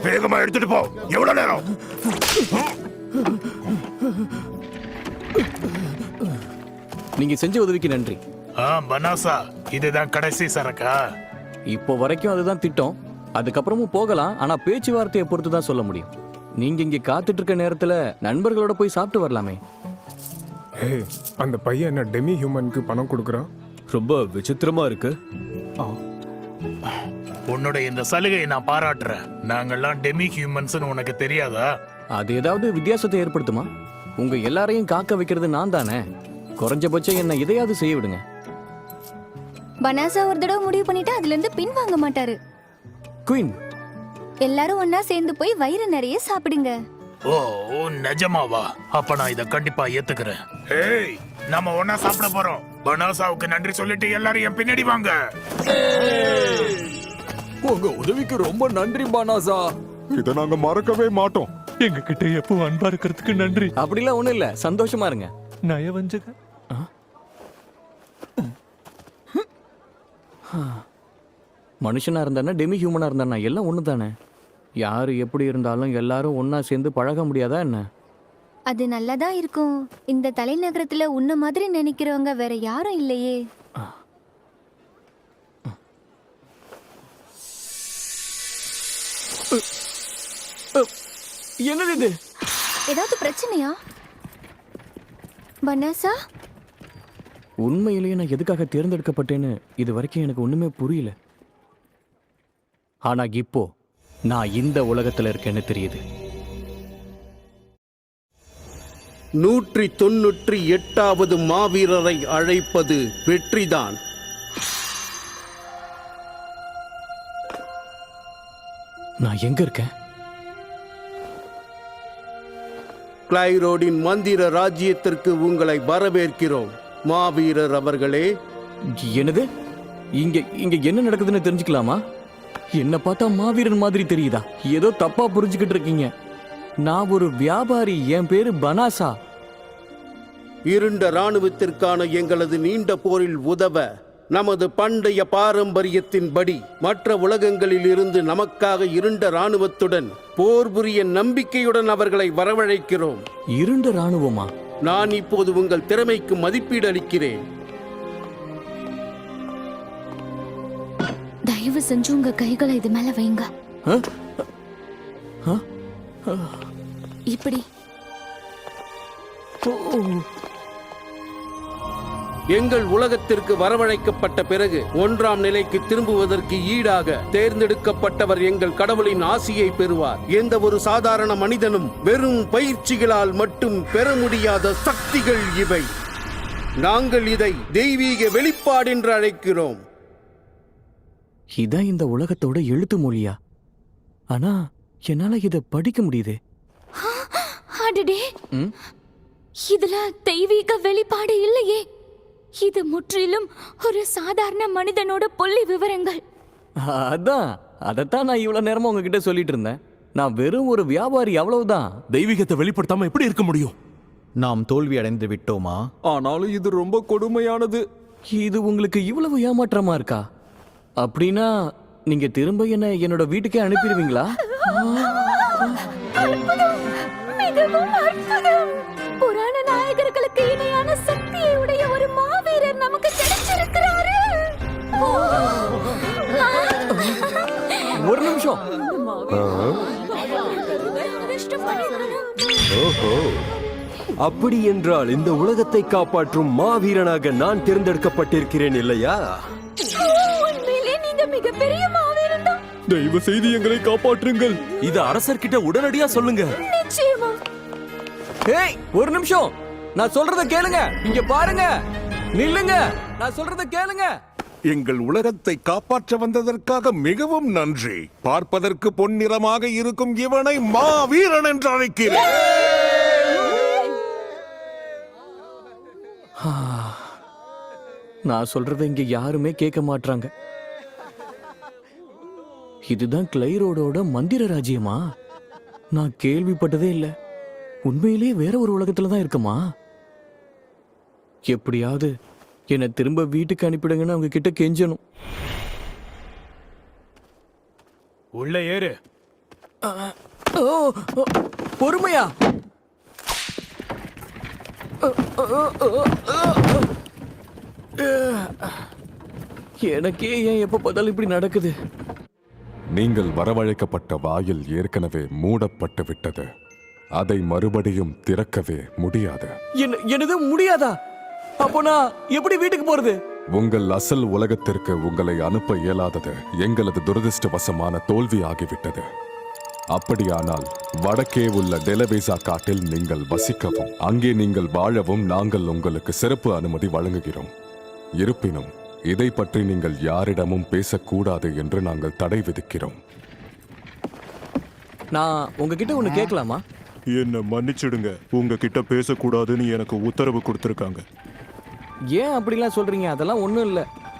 வேகமா எடுத்துட்டு போ. எவ்வளவு நேரம்? நீங்க செஞ்ச உதவிக்கு நன்றி. பனாசா, இதுதான் கடைசி சரக்கா? இப்போ வரைக்கும் அதுதான் திட்டம். அதுக்கப்புறமும் போகலாம், ஆனா பேச்சுவார்த்தையை பொறுத்து தான் சொல்ல முடியும். நீங்க இங்க காத்துட்டு இருக்க நேரத்துல நண்பர்களோட போய் சாப்பிட்டு வரலாமே. அந்த பையன் என்ன டெமி ஹியூமனுக்கு பணம் கொடுக்குறான்? ரொம்ப விசித்திரமா இருக்கு. உன்னோட இந்த சலுகையை நான் பாராட்டுறேன். நாங்கெல்லாம் டெமி ஹியூமன்ஸ்னு உனக்கு தெரியாதா? அது ஏதாவது வித்தியாசத்தை ஏற்படுத்துமா? உங்க எல்லாரையும் காக்க வைக்கிறது நான் தானே. குறைஞ்சபட்சம் என்ன இதையாவது செய்ய விடுங்க. பனாசா ஒரு தடவை முடிவு பண்ணிட்டு அதுல இருந்து பின் வாங்க மாட்டாரு. குயின், எல்லாரும் ஒன்னா சேர்ந்து போய் வயிறு நிறைய சாப்பிடுங்க. ஓ, நிஜமாவா? அப்ப நான் இத கண்டிப்பா ஏத்துக்கிறேன். ஏய், நம்ம ஒன்னா சாப்பிட போறோம். பனாசாவுக்கு நன்றி சொல்லிட்டு எல்லாரும் என் பின்னாடி வாங்க. உங்க உதவிக்கு ரொம்ப நன்றி பானாசா. இதை நாங்க மறக்கவே மாட்டோம். எங்க கிட்ட எப்போ அன்பா இருக்கிறதுக்கு நன்றி. அப்படிலாம் ஒண்ணும் இல்ல, சந்தோஷமா இருங்க. நயவஞ்சக மனுஷனா இருந்தானா டெமி ஹியூமனா இருந்தானா எல்லாம் ஒண்ணு தானே. யாரு எப்படி இருந்தாலும் எல்லாரும் ஒன்னா சேர்ந்து பழக முடியாதா என்ன? அது நல்லதா இருக்கும். இந்த தலைநகரத்துல உன்ன மாதிரி நினைக்கிறவங்க வேற யாரும் இல்லையே. என்னது இது? ஏதாவது பிரச்சனையா பனாசா? உண்மையிலேயே நான் எதுக்காக தேர்ந்தெடுக்கப்பட்டேன்னு இது வரைக்கும் எனக்கு ஒண்ணுமே புரியல. ஆனா இப்போ நான் இந்த உலகத்துல இருக்கேன்னு தெரியுது. 198வது மாவீரரை அழைப்பது வெற்றிதான். நான் எங்க இருக்கேன்? கிளைரோடின் மந்திர ராஜ்யத்திற்கு உங்களை வரவேற்கிறோம் மாவீரர் அவர்களே. என்னது? இங்க இங்க என்ன நடக்குதுன்னு தெரிஞ்சுக்கலாமா? என்ன பார்த்தா மாவீரன் மாதிரி தெரியுதா? ஏதோ தப்பா புரிஞ்சுக்கிட்டு இருக்கீங்க. நான் ஒரு வியாபாரி. என் பேரு பனாசா. இருண்ட இராணுவத்திற்கான எங்களது நீண்ட போரில் உதவ நமது பண்டைய பாரம்பரியத்தின்படி மற்ற உலகங்களில் இருந்து நமக்காக இருண்ட இராணுவத்துடன் போர் புரிய நம்பிக்கையுடன் அவர்களை வரவழைக்கிறோம். இருண்ட இராணுவமா? நான் இப்போது உங்கள் திறமைக்கு மதிப்பீடு அளிக்கிறேன். தயவு செஞ்சு உங்க கைகளை இது மேல வைங்க. இப்படி எங்கள் உலகத்திற்கு வரவழைக்கப்பட்ட பிறகு 1ஆம் நிலைக்கு திரும்புவதற்கு ஈடாக தேர்ந்தெடுக்கப்பட்டவர் எங்கள் கடவுளின் ஆசியை பெறுவார். எந்த ஒரு சாதாரண மனிதனும் வெறும் பயிற்சிகளால் மட்டும் பெற முடியாத சக்திகள் இவை. நாங்கள் இதை தெய்வீக வெளிப்பாடு என்று அழைக்கிறோம். இதான் இந்த உலகத்தோட எழுத்து மொழியா? ஆனா என்னால இத படிக்க முடியுது. அடடே, இதுல தெய்வீக வெளிப்பாடு இல்லையே. இது முற்றிலும் ஒரு சாதாரண மனிதனோட புள்ளி விவரங்கள். அதைத்தான் நான் இவ்வளவு நேரமா உங்ககிட்ட சொல்லிட்டு இருந்தேன். நான் வெறும் ஒரு வியாபாரி, அவ்வளவுதான். தெய்வீகத்தை வெளிப்படுத்தாம எப்படி இருக்க முடியும்? நாம் தோல்வி அடைந்து விட்டோமா? ஆனாலும் இது ரொம்ப கொடுமையானது. இது உங்களுக்கு இவ்வளவு ஏமாற்றமா இருக்கா? அப்படின்னா நீங்க திரும்ப என்னோட வீட்டுக்கே அனுப்பிடுவீங்களா? புராண நாயகர்களுக்கு இணையான சக்தியை உடைய ஒரு மாவீரர் நமக்கு கிடைச்சிருக்கிறாரு. ஒரு நிமிஷம். ஓஹோ, அப்படி என்றால் இந்த உலகத்தை காப்பாற்றும் மாவீரனாக நான் தேர்ந்தெடுக்கப்பட்டிருக்கிறேன் இல்லையா? உண்மையிலே நீங்க மிகப்பெரிய மாவீரன் தான். தெய்வ செய்தி எங்களை காப்பாற்றுங்கள். இது அரசர்கிட்ட உடனடியா சொல்லுங்க. நிச்சயமா. ஏய், ஒரு நிமிஷம். நான் சொல்றத கேளுங்க. இங்க பாருங்க. நில்லுங்க. நான் சொல்றத கேளுங்க. எங்கள் உலகத்தை காப்பாற்ற வந்ததற்காக மிகவும் நன்றி. பார்ப்பதற்கு பொன்னிறமாக இருக்கும் இவனை மாவீரன் என்று அழைக்கிறேன். நான் சொல்றத இங்க யாருமே கேட்க மாட்டாங்க. இதுதான் கிளைரோடோட மந்திர ராஜ்யமா? நான் கேள்விப்பட்டதே இல்ல. உண்மையிலேயே வேற ஒரு உலகத்துல தான் இருக்குமா? எப்படியாவது என்னை திரும்ப வீட்டுக்கு அனுப்பிடுங்கன்னு அவங்க கிட்ட கெஞ்சணும். உள்ள ஏறு. ஓ, ஓ, பொறுமையா? எனக்கே ஏன் எப்ப பார்த்தாலும் இப்படி நடக்குது? நீங்கள் வரவழைக்கப்பட்ட வாயில் ஏற்கனவே மூடப்பட்டு விட்டது. அதை மறுபடியும் திறக்கவே முடியாது. என்னது முடியாதா? அப்போ நான் எப்படி வீட்டுக்கு போறது? உங்கள் அசல் உலகத்திற்கு உங்களை அனுப்ப இயலாதது எங்களது துரதிர்ஷ்டவசமான தோல்வி ஆகிவிட்டது. அப்படியானால் வடக்கே உள்ள டெலவேசா காட்டில் நீங்கள் வசிக்கவும் அங்கே நீங்கள் வாழவும் நாங்கள் உங்களுக்கு சிறப்பு அனுமதி வழங்குகிறோம். இருப்பினும் இதை பற்றி நீங்கள் யாரிடமும் பேசக்கூடாது என்று நாங்கள் தடை விதிக்கிறோம். நான் உங்ககிட்ட ஒண்ணு கேட்கலாமா? என்ன மன்னிச்சிடுங்க, உங்ககிட்ட பேசக்கூடாதுன்னு எனக்கு உத்தரவு கொடுத்துருக்காங்க. ஏன் அப்படிலாம் சொல்றீங்க? அதெல்லாம் ஒண்ணும் இல்ல.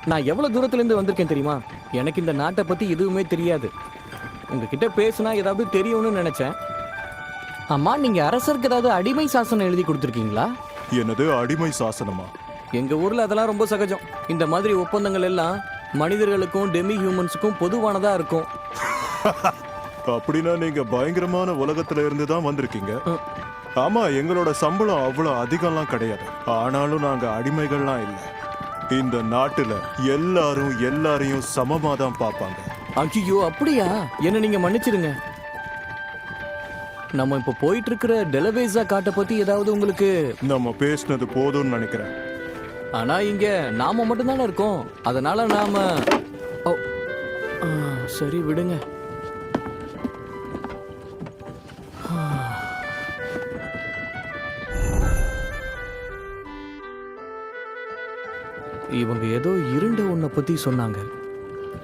நான் எவ்வளவு தூரத்துல இருந்து வந்திருக்கேன் தெரியுமா? எனக்கு இந்த நாட்டை பத்தி எதுவுமே தெரியாது. உங்ககிட்ட பேசினா ஏதாவது தெரியும்னு நினைச்சேன். அம்மா, நீங்க அரசருக்கு ஏதாவது அடிமை சாசனம் எழுதி கொடுத்துருக்கீங்களா? என்னது அடிமை சாசனமா? எங்க ஊர்ல அதெல்லாம் ரொம்ப சகஜம். இந்த மாதிரி ஒப்பந்தங்கள் எல்லாம் மனிதர்களுக்கும் டெமி ஹியூமன்ஸுக்கும் பொதுவானதா இருக்கும். அப்படின்னா நீங்க பயங்கரமான உலகத்துல இருந்து தான் வந்திருக்கீங்க. ஆமா, எங்களோட சம்பளம் அவ்வளவு அதிகம்லாம் கிடையாது. ஆனாலும் நாங்க அடிமைகள்லாம் இல்லை. இந்த நாட்டுல எல்லாரும் எல்லாரையும் சமமா தான் பார்ப்பாங்க. ஐயோ, அப்படியா? என்ன நீங்க மன்னிச்சிடுங்க. நம்ம இப்ப போயிட்டு இருக்கிற டெலவேசா காட்டை பத்தி ஏதாவது உங்களுக்கு? நம்ம பேசினது போதும்னு நினைக்கிறேன். ஆனா இங்க நாம மட்டும்தானே இருக்கோம். அதனால நாம ஓ, சரி விடுங்க. இவங்க ஏதோ இருண்ட ஒன்றை பத்தி சொன்னாங்க.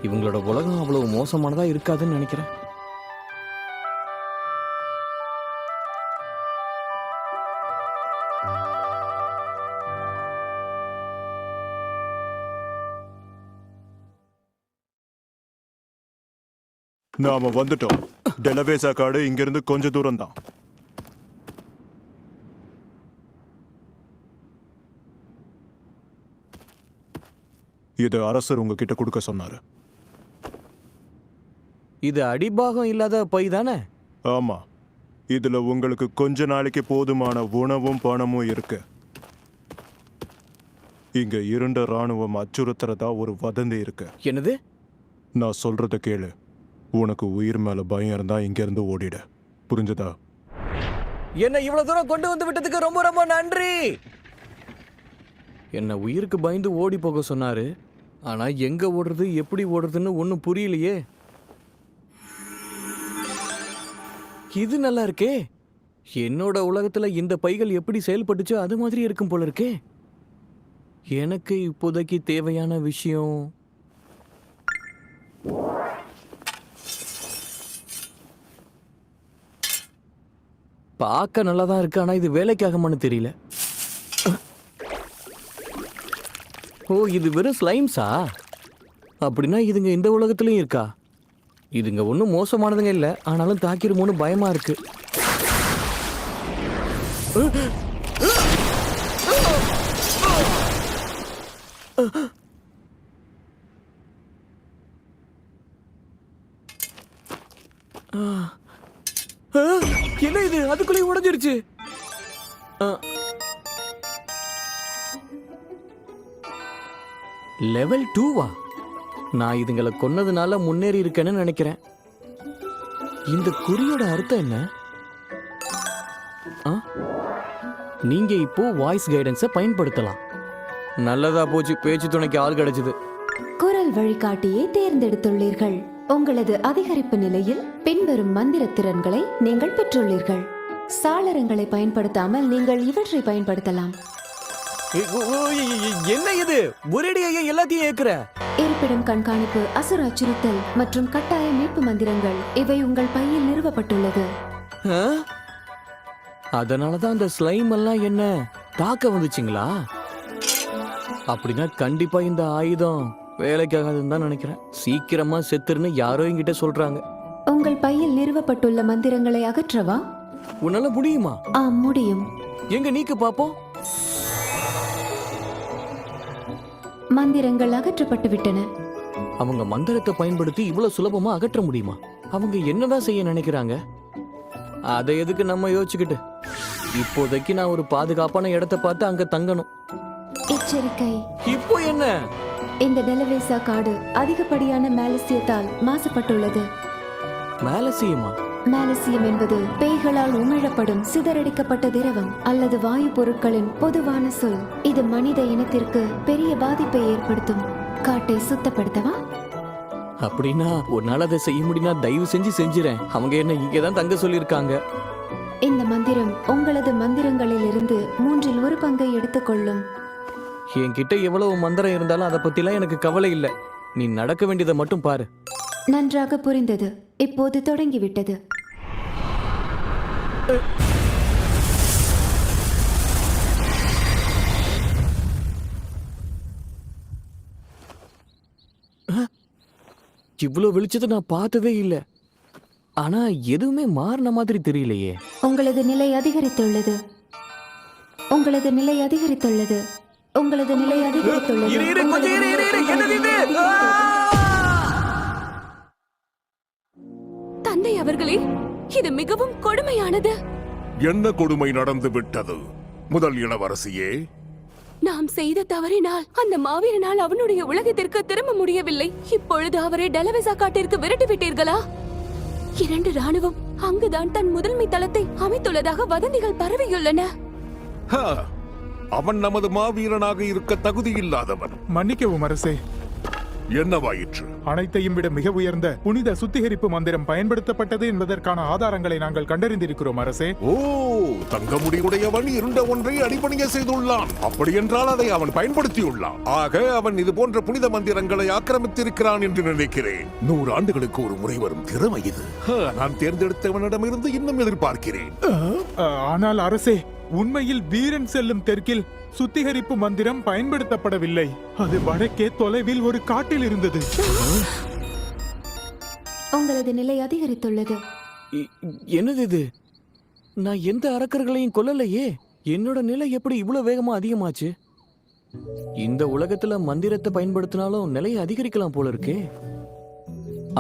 இவங்களோட உலகம் அவ்வளவு மோசமானதா இருக்காதுன்னு நினைக்கிறேன். நாம வந்துட்டோம். டெலவேசா காடு இங்கிருந்து கொஞ்ச தூரம் தான். இது அரசர் உங்ககிட்ட கொடுக்க சொன்னாரு. இது அடிபாகம் இல்லாத பை தானே? ஆமா, இதுல உங்களுக்கு கொஞ்ச நாளைக்கு போதுமான உணவும் பணமும் இருக்கு. இங்க இருண்ட ராணுவம் அச்சுறுத்துறதா ஒரு வதந்தி இருக்கு. என்னது? நான் சொல்றத கேளு. உனக்கு உயிர் மேல பயம் இருந்தா இங்க இருந்து ஓடிட. புரிஞ்சதா? என்ன இவ்வளவு தூரம் கொண்டு வந்து விட்டதுக்கு ரொம்ப ரொம்ப நன்றி. என்ன உயிருக்கு பயந்து ஓடி போக சொன்னாரு. ஆனா எங்க ஓடுறது, எப்படி ஓடுறதுன்னு ஒன்னும் புரியலையே. இது நல்லா இருக்கே. என்னோட உலகத்துல இந்த பைகள் எப்படி செயல்பட்டுச்சோ அது மாதிரி இருக்கும் போல இருக்கே. எனக்கு இப்போதைக்கு தேவையான விஷயம் பார்க்க நல்லா தான் இருக்கு. ஆனா இது வேலைக்காகமான்னு தெரியல. ஓ, இது வெறும் ஸ்லைம்ஸா? அப்படின்னா இதுங்க இந்த உலகத்துலயும் இருக்கா? இதுங்க ஒன்றும் மோசமானதுங்க இல்லை. ஆனாலும் தாக்கிருமோன்னு பயமா இருக்கு. என்ன இது? அதுக்குள்ளே உடைஞ்சிருச்சு. லெவல் 2வா? நான் இதுங்களை கொன்னதுனால முன்னேறி இருக்கேன்னு நினைக்கிறேன். இந்த குறியோட அர்த்தம் என்ன? நீங்க இப்போ வாய்ஸ் கைடன்ஸை பயன்படுத்தலாம். நல்லதா போச்சு, பேச்சு துணைக்கு ஆள் கிடைச்சது. குரல் வழிகாட்டியை தேர்ந்தெடுத்துள்ளீர்கள். உங்களது அதிகரிப்பு நிலையில் பின்வரும் மந்திர திறன்களை நீங்கள் பெற்றுள்ளீர்கள். சாளரங்களை பயன்படுத்தாமல் நீங்கள் இவற்றை பயன்படுத்தலாம். என்ன இது? ஒரேடியாக எல்லாத்தையும் ஏக்குற? இருப்பிடம் கண்காணிப்பு, அசுர அச்சுறுத்தல் மற்றும் கட்டாய மீட்பு மந்திரங்கள் இவை உங்கள் பையில் நிறுவப்பட்டுள்ளது. அதனாலதான் அந்த ஸ்லைம் எல்லாம் என்ன தாக்க வந்துச்சுங்களா? அப்படின்னா கண்டிப்பா இந்த ஆயுதம் வேலைக்காகாதுன்னு தான் நினைக்கிறேன். சீக்கிரமா செத்துருன்னு யாரோ என்கிட்ட சொல்றாங்க. உங்கள் பையில் நிறுவப்பட்டுள்ள மந்திரங்களை அகற்றவா? உன்னால முடியுமா? முடியும். எங்க நீக்கு பாப்போம். மந்திரங்கள் அகற்றப்பட்டு விட்டன. அவங்க மந்திரத்தை பயன்படுத்தி இவ்வளவு சுலபமா அகற்ற முடியுமா? அவங்க என்னதான் செய்ய நினைக்கிறாங்க? அதை எதுக்கு நம்ம யோசிச்சுக்கிட்டு? இப்போதைக்கு நான் ஒரு பாதுகாப்பான இடத்தை பார்த்து அங்க தங்கணும். எச்சரிக்கை, இப்போ என்ன? இந்த டெலவேசா காடு அதிகப்படியான மேலசியத்தால் மாசுபட்டுள்ளது. மேலசியமா? மேலசியம் என்பது பேய்களால் உமிழப்படும் சிதறடிக்கப்பட்ட திரவம் அல்லது வாயு பொருட்களின் பொதுவான சொல். இது மனித இனத்திற்கு பெரிய பாதிப்பை ஏற்படுத்தும். காட்டை சுத்தப்படுத்தவா? அப்படின்னா ஒரு நாள் அதை செய்ய முடியும்னா தயவு செஞ்சு செஞ்சிரேன். அவங்க என்ன இங்கதான் தங்க சொல்லியிருக்காங்க. இந்த மந்திரம் உங்களது மந்திரங்களிலிருந்து 1/3 பங்கை எடுத்துக்கொள்ளும். என்கிட்ட எவ்வளவு மந்திரம் இருந்தாலும் அதை பத்திலாம் எனக்கு கவலை இல்லை. நீ நடக்க வேண்டியதை மட்டும் பாரு. நன்றாக புரிந்தது. இப்போது தொடங்கிவிட்டது. இவ்வளவு வெளிச்சத்தை நான் பார்த்ததே இல்லை. ஆனா எதுவுமே மாறின மாதிரி தெரியலையே. உங்களது நிலை அதிகரித்துள்ளது. உங்களது நிலை அதிகரித்துள்ளது. உங்களது நிலை அதிகரித்துள்ளது. தந்தை அவர்களே, இது மிகவும் கொடுமையானது. என்ன கொடுமை நடந்து விட்டது முதல் இளவரசியே? நாம் செய்த தவறினால் அந்த மாவீரனால் அவனுடைய உலகத்திற்கு திரும்ப முடியவில்லை. இப்பொழுது அவரை டெலவேசா காட்டிற்கு விரட்டி விட்டீர்களா? 2 ராணுவம் அங்குதான் தன் முதன்மை தளத்தை அமைத்துள்ளதாக வதந்திகள் பரவியுள்ளன. ஹ, அவன் நமது மாவீரனாக இருக்க தகுதி இல்லாதவன். மன்னிக்கவும் அரசே. என்னவாயிற்று? அனைத்தையும் விட மிக உயர்ந்த புனித சுத்திகரிப்பு மந்திரம் பயன்படுத்தப்பட்டது என்பதற்கான ஆதாரங்களை நாங்கள் கண்டறிந்திருக்கிறோம் அரசே. ஓ, தங்க முடிவுடையவன் இருண்ட ஒன்றை அடிபணிய செய்துள்ளான். அப்படி என்றால் அதை அவன் பயன்படுத்தியுள்ளான். ஆக அவன் இது போன்ற புனித மந்திரங்களை ஆக்கிரமித்திருக்கிறான் என்று நினைக்கிறேன். 100 ஆண்டுகளுக்கு ஒரு முறை வரும் திறமை இது. நான் தேர்ந்தெடுத்தவனிடமிருந்து இன்னும் எதிர்பார்க்கிறேன். ஆனால் அரசே, உண்மையில் வீரன் செல்லும் தெற்கில் சுத்திகரிப்பு மந்திரம் பயன்படுத்தப்படவில்லை. அது வடக்கே தொலைவில் ஒரு காட்டில் இருந்தது. உங்களது நிலை அதிகரித்துள்ளது. என்னது இது? நான் எந்த அரக்கர்களையும் கொல்லலையே. என்னோட நிலை எப்படி இவ்வளவு வேகமா அதிகமாச்சு? இந்த உலகத்துல மந்திரத்தை பயன்படுத்தினாலும் நிலையை அதிகரிக்கலாம் போல இருக்கே.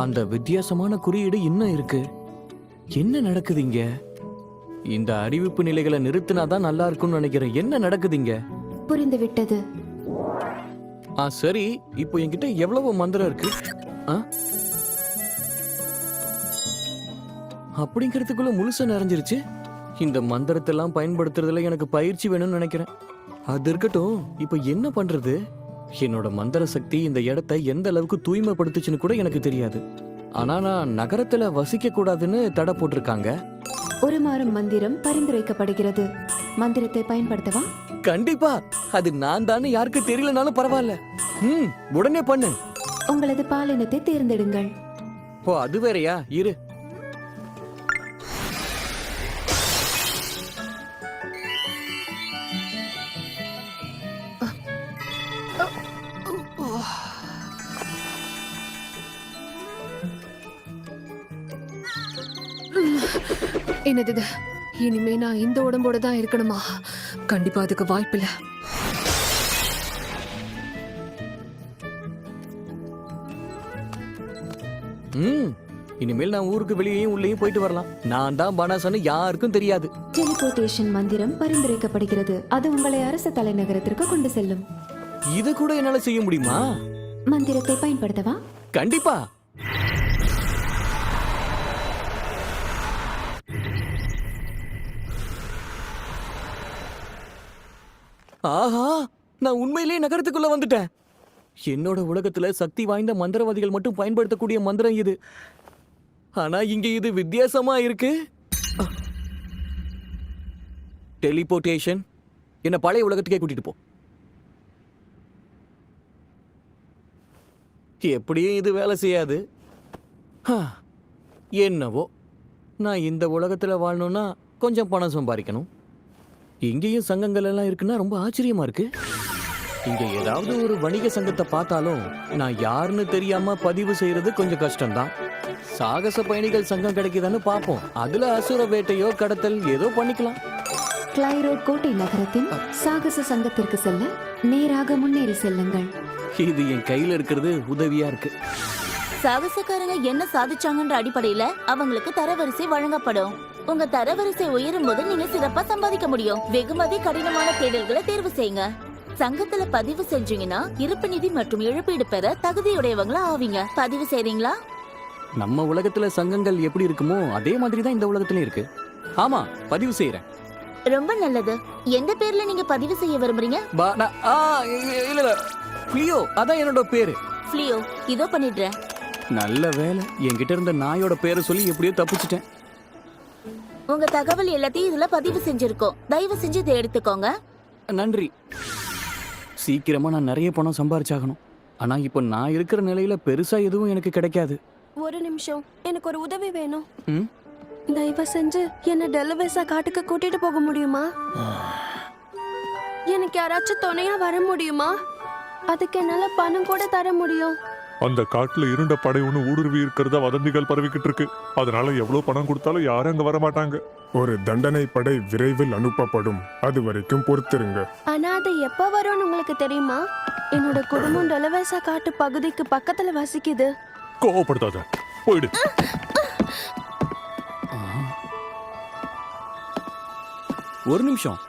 அந்த வித்தியாசமான குறியீடு இன்னும் இருக்கு. என்ன நடக்குது இங்க? இந்த அறிவிப்பு நிலைகளை நிறுத்தினாதான் நல்லா இருக்கும்னு நினைக்கிறேன். என்ன நடக்குதுங்க? புரிந்துவிட்டது. சரி, இப்போ என்கிட்ட எவ்வளவு மந்திரம் இருக்கு? அப்படிங்கிறதுக்குள்ள முழுசா நிறைஞ்சிருச்சு. இந்த மந்திரத்தை எல்லாம் பயன்படுத்துறதுல எனக்கு பயிற்சி வேணும்னு நினைக்கிறேன். அது இருக்கட்டும், இப்போ என்ன பண்றது? என்னோட மந்திர சக்தி இந்த இடத்தை எந்த அளவுக்கு தூய்மைப்படுத்துச்சுன்னு கூட எனக்கு தெரியாது. ஆனா நான் நகரத்துல வசிக்க கூடாதுன்னு தடை போட்டிருக்காங்க. ஒரு மாறும் மந்திரம் பரிந்துரைக்கப்படுகிறது. மந்திரத்தை பயன்படுத்தவா? கண்டிப்பா. அது நான் தானே யாருக்கு தெரியலனாலும் பரவாயில்ல. உடனே பண்ணு. உங்களது பாலினத்தை தேர்ந்தெடுங்கள். ஓ, அது வேறயா? இரு. என்னது? இனிமே நான் இந்த உடம்போட தான் இருக்கணுமா? கண்டிப்பா அதுக்கு வாய்ப்பில்லை. இனிமேல் நான் ஊருக்கு வெளியேயும் உள்ளேயும் போயிட்டு வரலாம். நான் தான் பனாசன்னு யாருக்கும் தெரியாது. டெலிபோர்டேஷன் மந்திரம் பரிந்துரைக்கப்படுகிறது. அது உங்களை அரசு தலைநகரத்திற்கு கொண்டு செல்லும். இது கூட என்னால செய்ய முடியுமா? மந்திரத்தை பயன்படுத்தவா? கண்டிப்பா. ஆஹா, நான் உண்மையிலேயே நகரத்துக்குள்ள வந்துட்டேன். என்னோட உலகத்துல சக்தி வாய்ந்த மந்திரவாதிகள் மட்டும் பயன்படுத்தக்கூடிய மந்திரம் இது. ஆனா இங்க இது வித்தியாசமா இருக்கு. டெலிபோர்டேஷன். என்ன பழைய உலகத்துக்கே கூட்டிட்டு போ. எப்படியும் இது வேலை செய்யாது. என்னவோ, நான் இந்த உலகத்துல வாழணும்னா கொஞ்சம் பணம் சம்பாதிக்கணும். இங்கேயும் சங்கங்கள் எல்லாம் இருக்குன்னா ரொம்ப ஆச்சரியமா இருக்கு. இங்க ஏதாவது ஒரு வணிக சங்கத்தை பார்த்தாலும் நான் யாருன்னு தெரியாம பதிவு செய்யறது கொஞ்சம் கஷ்டம்தான். சாகச பயணிகள் சங்கம் கிடைக்குதான்னு பார்ப்போம். அதுல அசுர வேட்டையோ கடத்தல் ஏதோ பண்ணிக்கலாம். கிளைரோ கோட்டை நகரத்தின் சாகச சங்கத்திற்கு செல்ல நேராக முன்னேறி செல்லுங்கள். இது என் கையில இருக்கிறது உதவியா இருக்கு. சாகசக்காரங்க என்ன சாதிச்சாங்கன்ற அடிப்படையில அவங்களுக்கு தரவரிசை வழங்கப்படும். உங்க தரவரிசை உயரும் போது நீங்க சிறப்பா சம்பாதிக்க முடியும். வெகுமதி கடினமான தேடல்களை தேர்வு செய்யுங்க. சங்கத்துல பதிவு செஞ்சீங்கன்னா இருப்பு நிதி மற்றும் இழப்பீடு பெற தகுதியுடையவங்களா ஆவீங்க. பதிவு செய்றீங்களா? நம்ம உலகத்துல சங்கங்கள் எப்படி இருக்குமோ அதே மாதிரி தான் இந்த உலகத்துலயும் இருக்கு. ஆமா, பதிவு செய்யறேன். ரொம்ப நல்லது. எந்த பேர்ல நீங்க பதிவு செய்ய விரும்புறீங்க? இல்ல ஃப்ளியோ, அதான் என்னோட பேரு. ஃப்ளியோ, இதோ பண்ணிடுறேன். நல்ல வேலை, என்கிட்ட இருந்த நாயோட பேரை சொல்லி எப்படியோ தப்பிச்சிட்டேன். உங்க தகவல் எல்லாத்தையும் இதுல பதிவு செஞ்சிருக்கோம். தயவு செஞ்சு இதை எடுத்துக்கோங்க. நன்றி. சீக்கிரமா நான் நிறைய பணம் சம்பாரிச்சாகணும். ஆனா இப்போ நான் இருக்கிற நிலையில பெருசா எதுவும் எனக்கு கிடைக்காது. ஒரு நிமிஷம், எனக்கு ஒரு உதவி வேணும். ம்? தயவு செஞ்சு என்ன டெலவேசா காட்டுக்கு கூட்டிட்டு போக முடியுமா? எனக்கு யாராச்சும் துணையா வர முடியுமா? அதுக்கு என்னால பணம் கூட தர முடியும். அந்த காட்டுல இருண்ட படை ஒண்ணு ஊடுருவி இருக்கிறதா வதந்திகள் பரவிக்கிட்டு இருக்கு. அதனால எவ்வளவு பணம் கொடுத்தாலும் யாரும் அங்க வர மாட்டாங்க. ஒரு தண்டனை படை விரைவில் அனுப்பப்படும். அது வரைக்கும் பொறுத்திருங்க. ஆனா அது எப்ப வரும்னு உங்களுக்கு தெரியுமா? என்னோட குடும்பம் டெலவேசா காட்டு பகுதிக்கு பக்கத்துல வசிக்குது. கோவப்படுத்தாத, போயிடு. ஒரு நிமிஷம்,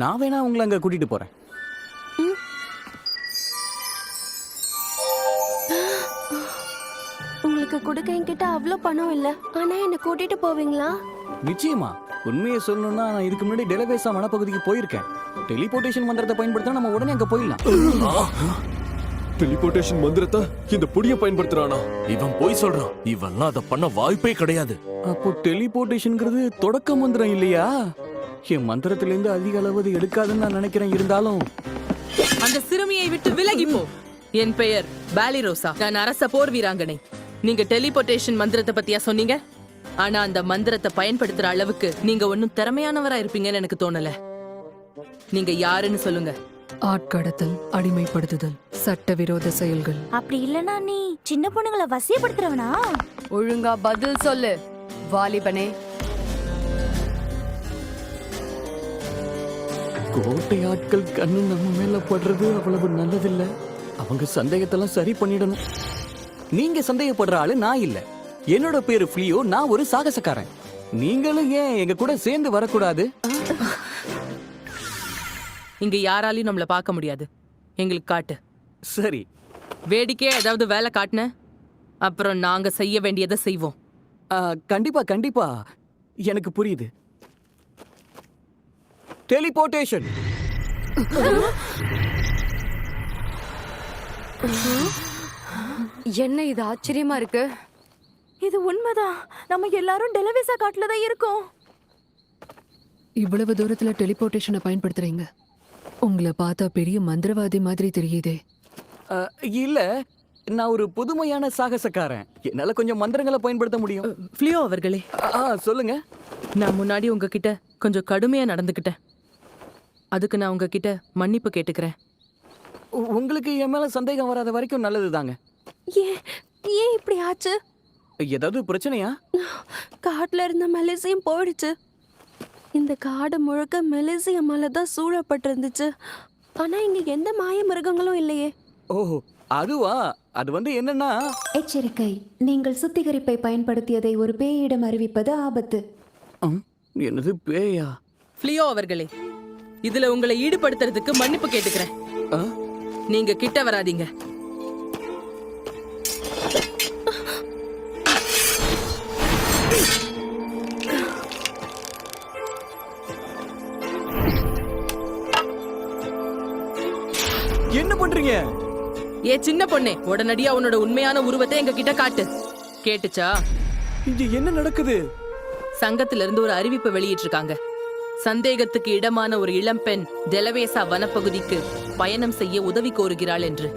நான் வேணா உங்களை அங்க கூட்டிட்டு போறேன். உங்களுக்கு கொடுக்க என்கிட்ட அவ்வளோ பணம் இல்ல. ஆனா என்ன கூட்டிட்டு போவீங்களா? நிச்சயமா. உண்மையை சொல்லணும்னா நான் இதுக்கு முன்னாடி டெலவேசா வனப்பகுதிக்கு போயிருக்கேன். டெலிபோர்டேஷன் மந்திரத்தை பயன்படுத்தினா நம்ம உடனே அங்க போயிடலாம். டெலிபோர்டேஷன் மந்திரத்தை இந்த புடிய பயன்படுத்துறானா? இவன் போய் சொல்றான். இவன்லாம் அதை பண்ண வாய்ப்பே கிடையாது. அப்போ டெலிபோர்டேஷன்ங்கிறது தொடக்க மந்திரம் இல்லையா? என் மந்திரத்திலிருந்து அதிக அளவு எடுக்காதுன்னு நான் நினைக்கிறேன். இருந்தாலும் அந்த சிறுமியை விட்டு விலகி போ. என் பெயர் பாலிரோசா. நான் அரச போர் வீராங்கனை. நீங்க டெலிபோர்டேஷன் மந்திரத்தை பத்தியா சொன்னீங்க? ஆனா அந்த மந்திரத்தை பயன்படுத்துற அளவுக்கு நீங்க ஒன்னும் திறமையானவரா இருப்பீங்கன்னு எனக்கு தோணல. நீங்க யாருன்னு சொல்லுங்க. ஆட்கடத்தல், அடிமைப்படுத்துதல், சட்டவிரோத செயல்கள். அப்படி இல்லனா நீ சின்ன பொண்ணுங்களை வசியப்படுத்துறவனா? ஒழுங்கா பதில் சொல்லு வாலிபனே. கோட்டை ஆட்கள் கண்ணு நம்ம மேல படுறது அவ்வளவு நல்லதில்லை. அவங்க சந்தேகத்தெல்லாம் சரி பண்ணிடணும். நீங்க சந்தேகப்படுற ஆளு நான் இல்ல. என்னோட பேரு ஃப்ளியோ. நான் ஒரு சாகசக்காரன். நீங்களும் ஏன் எங்க கூட சேர்ந்து வரக்கூடாது? இங்க யாராலையும் நம்மள பார்க்க முடியாது. எங்களுக்கு காட்டு. சரி. வேடிக்கையா ஏதாவது வேலை காட்டுன அப்புறம் நாங்க செய்ய வேண்டியதை செய்வோம். கண்டிப்பா கண்டிப்பா, எனக்கு புரியுது. டெலிபோர்டேஷன். என்ன இது ஆச்சரியமா இருக்கு? இது உண்மைதான். நம்ம எல்லாரும் டெலவேசா காட்டுல தான் இருக்கோம். இவ்வளவு தூரத்துல டெலிபோர்டேஷனை பயன்படுத்துறீங்க. உங்களை பார்த்தா பெரிய மந்திரவாதி மாதிரி தெரியுதே. இல்ல, நான் ஒரு புதுமையான சாகசக்காரன். என்னால கொஞ்சம் மந்திரங்களை பயன்படுத்த முடியும். ஃப்ளியோ அவர்களே, சொல்லுங்க. நான் முன்னாடி உங்ககிட்ட கொஞ்சம் கடுமையா நடந்துக்கிட்டேன். அதுக்கு நான் உங்ககிட்ட மன்னிப்பு கேட்டுக்கிறேன். உங்களுக்கு என் மேல சந்தேகம் வராத வரைக்கும் நல்லதுதாங்க. ஏன் இப்படி ஆச்சு? ஏதாவது பிரச்சனையா? காட்டுல இருந்த மெலிசியம் போயிடுச்சு. இந்த காடு முழுக்க மெலிசிய மலை தான் சூழப்பட்டிருந்துச்சு. ஆனா இங்க எந்த மாய மிருகங்களும் இல்லையே. ஓஹோ, அதுவா? அது என்னன்னா, எச்சரிக்கை, நீங்கள் சுத்திகரிப்பை பயன்படுத்தியதை ஒரு பேயிடம் அறிவிப்பது ஆபத்து. என்னது பேயா? ஃப்ளியோ அவர்களே, இதுல உங்களை ஈடுபடுத்துறதுக்கு மன்னிப்பு கேட்டுக்கிறேன். நீங்க கிட்ட வராதீங்க. என்ன பண்றீங்க? ஏ சின்ன பொண்ணே, உடனடியா உன்னோட உண்மையான உருவத்தை எங்க கிட்ட காட்டு. கேட்டுச்சா? இங்க என்ன நடக்குது? சங்கத்துல இருந்து ஒரு அறிவிப்பு வெளியிட்டிருக்காங்க. சந்தேகத்துக்கு இடமான ஒரு இளம்பெண் டெலவேசா வனப்பகுதிக்கு பயணம் செய்ய உதவி கோருகிறாள் என்று.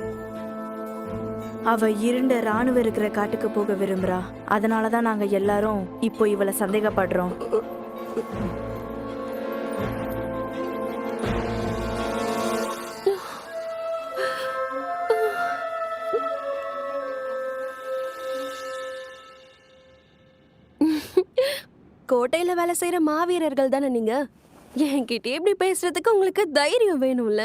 அவ இருண்ட ராணுவ இருக்கிற காட்டுக்கு போக விரும்புறா. அதனாலதான் நாங்க எல்லாரும் இப்போ இவளை சந்தேகப்படுறோம். கோட்டையில வேலை செய்யற மாவீரர்கள் தானே நீங்க? என்கிட்ட எப்படி பேசுறதுக்கு உங்களுக்கு தைரியம் வேணும்ல?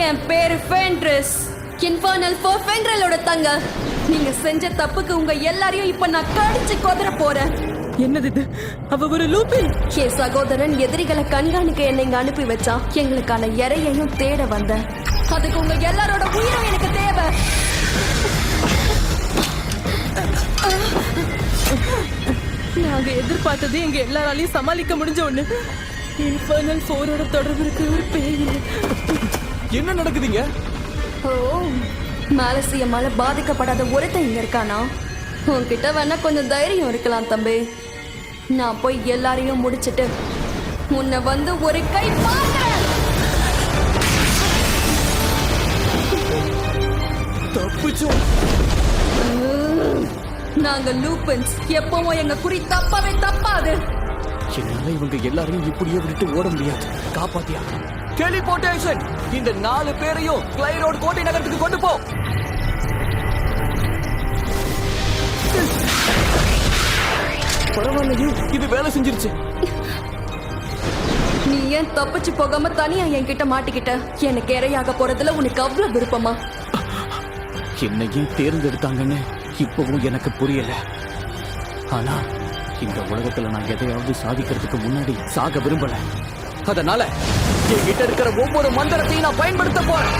என் பேரு ஃபென்ட்ரிஸ், இன்ஃபர்னல் ஃபோர் ஃபென்ட்ரலோட தங்க. நீங்க செஞ்ச தப்புக்கு உங்க எல்லாரையும் இப்ப நான் கடிச்சு கொதற போறேன். என்னது இது? அவ ஒரு லூபின். என் சகோதரன் எதிரிகளை கண்காணிக்க என்னை இங்க அனுப்பி வச்சான். எங்களுக்கான இறையையும் தேட வந்தேன். அதுக்கு உங்க எல்லாரோட உயிரும் எனக்கு தேவை. நாங்க எதிர்பார்த்தது எங்க எல்லாராலையும் சமாளிக்க முடிஞ்ச ஒண்ணு. இன்ஃபர்னல் ஃபோரோட தொடர்பு இருக்கு ஒரு பேய். என்ன நடக்குதுங்க? ஓ, மாலசியமால பாதிக்கப்படாத ஒருத்தன் இங்க இருக்கானா? உன்கிட்ட வேணா கொஞ்சம் தைரியம் இருக்கலாம் தம்பி. நான் போய் எல்லாரையும் முடிச்சிட்டு உன்னை வந்து ஒரு கை பார்க்கிறேன். தப்பிச்சோம். நாங்க லூபின்ஸ், எப்பவும் எங்க குறி தப்பவே தப்பாது. என்னால இவங்க எல்லாரையும் இப்படியே விட்டு ஓட முடியாது. காப்பாத்தியா டெலிபோர்டேஷன். இந்த 4 பேரையும் கிளைரோட் கோட்டை நகரத்துக்கு கொண்டு போ. பரவாயில்லையே, இது வேலை செஞ்சிருச்சு. நீ ஏன் தப்பிச்சு போகாம தனியா என்கிட்ட மாட்டிக்கிட்ட? எனக்கு இரையாக போறதுல உனக்கு அவ்வளவு விருப்பமா? என்னையும் தேர்ந்தெடுத்தாங்கன்னு இப்பவும் எனக்கு புரியல. ஆனா இந்த உலகத்துல நான் எதையாவது சாதிக்கிறதுக்கு முன்னாடி சாக விரும்பல. அதனால என்கிட்ட இருக்கிற ஒவ்வொரு மந்திரத்தையும் நான் பயன்படுத்த போறேன்.